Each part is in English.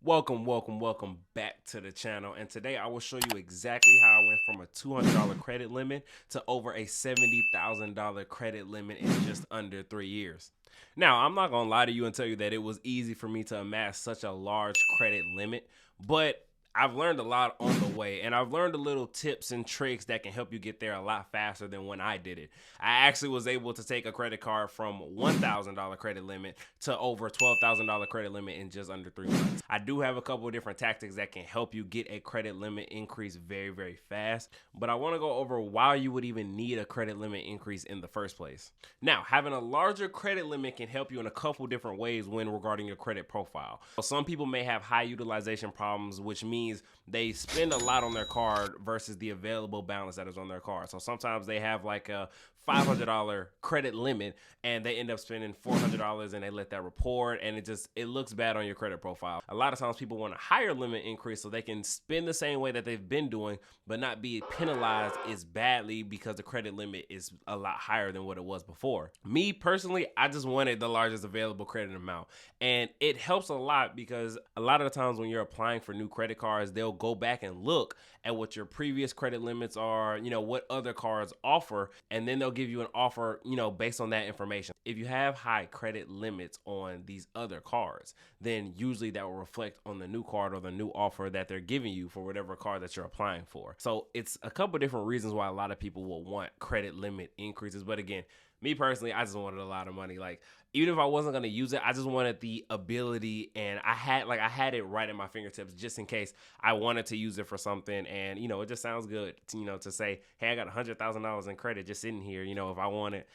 Welcome back to the channel. And today I will show you exactly how I went from a $200 credit limit to over a $70,000 credit limit in just under 3 years. Now, I'm not gonna lie to you and tell you that it was easy for me to amass such a large credit limit, but I've learned a lot on the way, and I've learned a little tips and tricks that can help you get there a lot faster than when I did it. I actually was able to take a credit card from $1,000 credit limit to over $12,000 credit limit in just under 3 months. I do have a couple of different tactics that can help you get a credit limit increase very fast, but I want to go over why you would even need a credit limit increase in the first place. Now, having a larger credit limit can help you in a couple different ways when regarding your credit profile. Some people may have high utilization problems, which means they spend a lot on their card versus the available balance that is on their card. So sometimes they have like a $500 credit limit and they end up spending $400 and they let that report, and it looks bad on your credit profile. A lot of times people want a higher limit increase so they can spend the same way that they've been doing but not be penalized as badly because the credit limit is a lot higher than what it was before. Me personally, I just wanted the largest available credit amount, and it helps a lot because a lot of the times when you're applying for new credit cards, they'll go back and look at what your previous credit limits are, what other cards offer, and then they'll give you an offer, based on that information. If you have high credit limits on these other cards, then usually that will reflect on the new card or the new offer that they're giving you for whatever card that you're applying for. So it's a couple different reasons why a lot of people will want credit limit increases. But again, me personally, I just wanted a lot of money. Like, even if I wasn't going to use it, I just wanted the ability, and I had it right at my fingertips just in case I wanted to use it for something. And, it just sounds good, to say, hey, I got $100,000 in credit just sitting here, if I want it,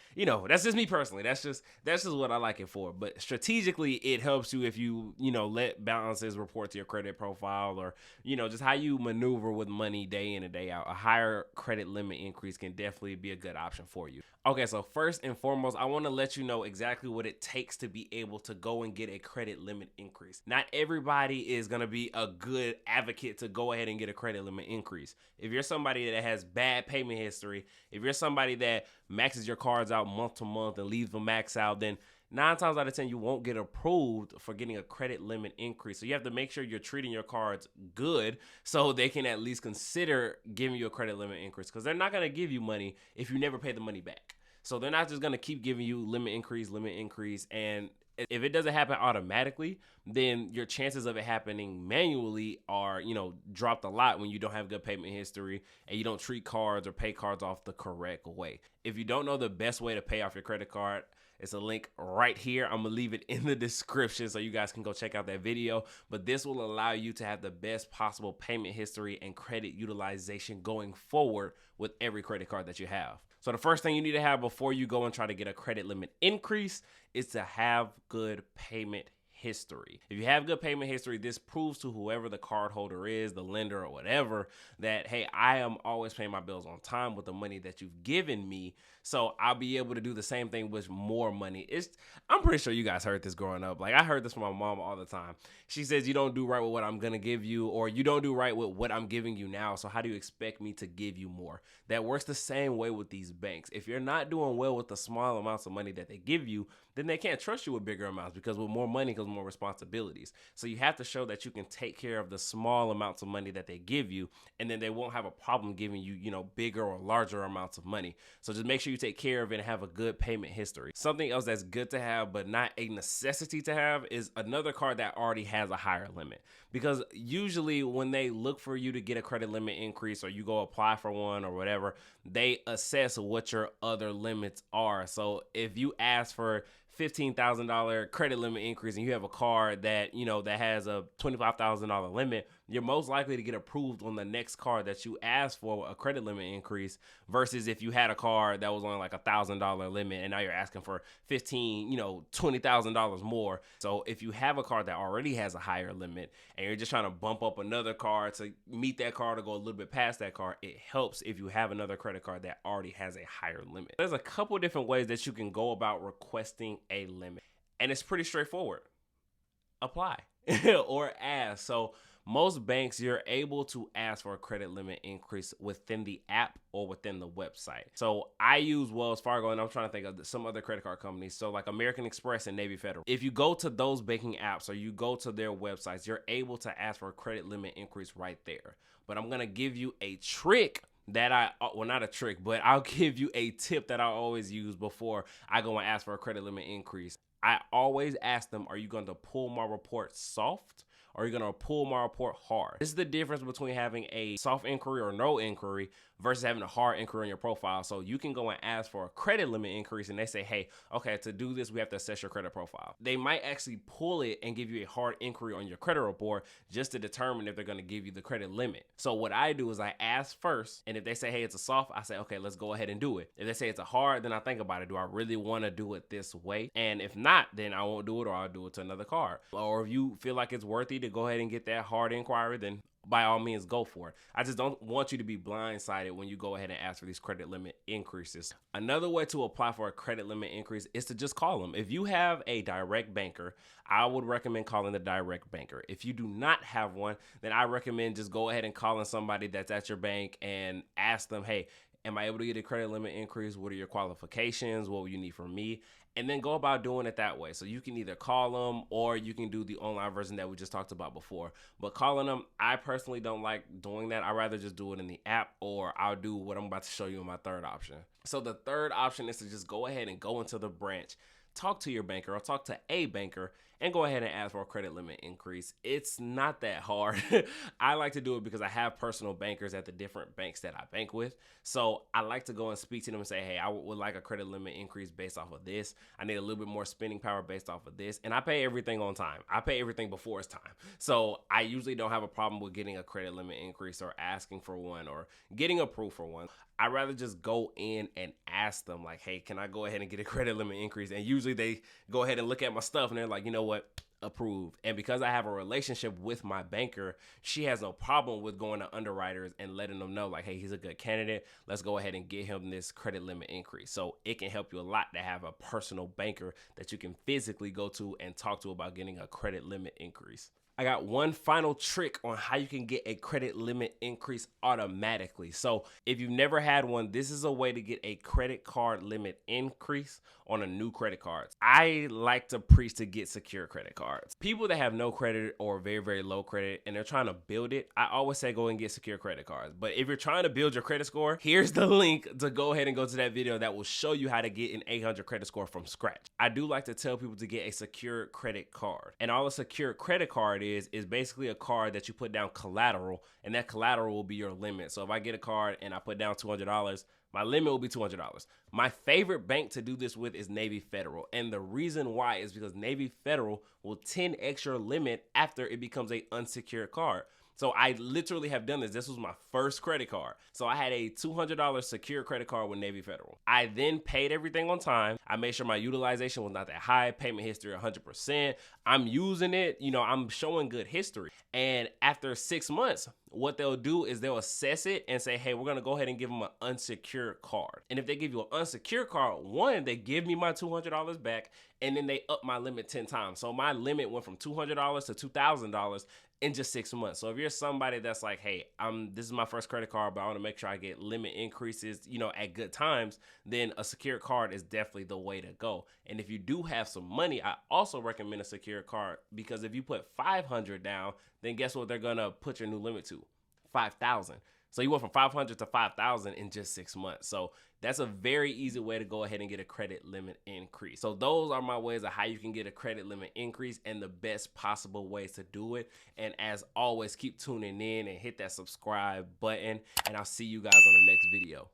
that's just me personally. That's just what I like it for. But strategically, it helps you if you, let balances report to your credit profile, or, just how you maneuver with money day in and day out. A higher credit limit increase can definitely be a good option for you. Okay, so first and foremost, I want to let you know exactly what it takes to be able to go and get a credit limit increase. Not everybody is going to be a good advocate to go ahead and get a credit limit increase. If you're somebody that has bad payment history, if you're somebody that maxes your cards out month to month and leaves them max out, then 9 times out of 10, you won't get approved for getting a credit limit increase. So you have to make sure you're treating your cards good so they can at least consider giving you a credit limit increase, because they're not going to give you money if you never pay the money back. So they're not just going to keep giving you limit increase. And if it doesn't happen automatically, then your chances of it happening manually are, dropped a lot when you don't have good payment history and you don't treat cards or pay cards off the correct way. If you don't know the best way to pay off your credit card, it's a link right here. I'm going to leave it in the description so you guys can go check out that video. But this will allow you to have the best possible payment history and credit utilization going forward with every credit card that you have. So the first thing you need to have before you go and try to get a credit limit increase is to have good payment history. If you have good payment history, this proves to whoever the card holder is, the lender or whatever, that, hey, I am always paying my bills on time with the money that you've given me. So I'll be able to do the same thing with more money. I'm pretty sure you guys heard this growing up. Like, I heard this from my mom all the time. She says, you don't do right with what I'm going to give you, or you don't do right with what I'm giving you now. So how do you expect me to give you more? That works the same way with these banks. If you're not doing well with the small amounts of money that they give you, then they can't trust you with bigger amounts, because with more money comes more responsibilities. So you have to show that you can take care of the small amounts of money that they give you, and then they won't have a problem giving you, bigger or larger amounts of money. So just make sure you take care of it and have a good payment history. Something else that's good to have, but not a necessity to have, is another card that already has a higher limit. Because usually when they look for you to get a credit limit increase, or you go apply for one or whatever, they assess what your other limits are. So if you ask for $15,000 credit limit increase and you have a card that, that has a $25,000 limit, you're most likely to get approved on the next card that you asked for a credit limit increase, versus if you had a card that was only like $1,000 limit and now you're asking for $20,000 more. So if you have a card that already has a higher limit and you're just trying to bump up another card to meet that card or go a little bit past that card, it helps if you have another credit card that already has a higher limit. There's a couple different ways that you can go about requesting a limit, and it's pretty straightforward. Apply or ask. So Most banks, you're able to ask for a credit limit increase within the app or within the website. So I use Wells Fargo, and I'm trying to think of some other credit card companies. So like American Express and Navy Federal. If you go to those banking apps or you go to their websites, you're able to ask for a credit limit increase right there. But I'm going to give you a trick that well, not a trick, but I'll give you a tip that I always use before I go and ask for a credit limit increase. I always ask them, are you going to pull my report soft? Or are you going to pull my report hard? This is the difference between having a soft inquiry or no inquiry versus having a hard inquiry on your profile. So you can go and ask for a credit limit increase and they say, hey, okay, to do this, we have to assess your credit profile. They might actually pull it and give you a hard inquiry on your credit report just to determine if they're going to give you the credit limit. So what I do is I ask first, and if they say, hey, it's a soft, I say, okay, let's go ahead and do it. If they say it's a hard, then I think about it. Do I really want to do it this way? And if not, then I won't do it, or I'll do it to another card. Or if you feel like it's worthy to go ahead and get that hard inquiry, then by all means, go for it. I just don't want you to be blindsided when you go ahead and ask for these credit limit increases. Another way to apply for a credit limit increase is to just call them. If you have a direct banker, I would recommend calling the direct banker. If you do not have one, then I recommend just go ahead and calling somebody that's at your bank and ask them, hey, am I able to get a credit limit increase? What are your qualifications? What will you need from me? And then go about doing it that way. So you can either call them or you can do the online version that we just talked about before. But calling them, I personally don't like doing that. I'd rather just do it in the app, or I'll do what I'm about to show you in my third option. So the third option is to just go ahead and go into the branch, talk to your banker or talk to a banker, and go ahead and ask for a credit limit increase. It's not that hard. I like to do it because I have personal bankers at the different banks that I bank with. So I like to go and speak to them and say, hey, I would like a credit limit increase based off of this. I need a little bit more spending power based off of this. And I pay everything on time. I pay everything before it's time. So I usually don't have a problem with getting a credit limit increase or asking for one or getting approved for one. I'd rather just go in and ask them like, hey, can I go ahead and get a credit limit increase? And usually they go ahead and look at my stuff and they're like, you know what? Approved. And because I have a relationship with my banker, she has no problem with going to underwriters and letting them know like, hey, he's a good candidate. Let's go ahead and get him this credit limit increase. So it can help you a lot to have a personal banker that you can physically go to and talk to about getting a credit limit increase. I got one final trick on how you can get a credit limit increase automatically. So if you've never had one, this is a way to get a credit card limit increase on a new credit card. I like to preach to get secure credit cards. People that have no credit or very, very low credit and they're trying to build it, I always say go and get secure credit cards. But if you're trying to build your credit score, here's the link to go ahead and go to that video that will show you how to get an 800 credit score from scratch. I do like to tell people to get a secure credit card. And all a secure credit card is basically a card that you put down collateral, and that collateral will be your limit. So if I get a card and I put down $200, my limit will be $200. My favorite bank to do this with is Navy Federal. And the reason why is because Navy Federal will 10x your limit after it becomes an unsecured card. So I literally have done this. This was my first credit card. So I had a $200 secure credit card with Navy Federal. I then paid everything on time. I made sure my utilization was not that high, payment history 100%. I'm using it, I'm showing good history. And after 6 months, what they'll do is they'll assess it and say, hey, we're going to go ahead and give them an unsecured card. And if they give you an unsecured card, one, they give me my $200 back, and then they up my limit 10 times. So my limit went from $200 to $2,000 in just 6 months. So if you're somebody that's like, hey, this is my first credit card, but I want to make sure I get limit increases, at good times, then a secured card is definitely the way to go. And if you do have some money, I also recommend a secured card, because if you put $500 down, then guess what they're going to put your new limit to? $5,000. So you went from $500 to $5,000 in just 6 months. So that's a very easy way to go ahead and get a credit limit increase. So those are my ways of how you can get a credit limit increase and the best possible ways to do it. And as always, keep tuning in and hit that subscribe button, and I'll see you guys on the next video.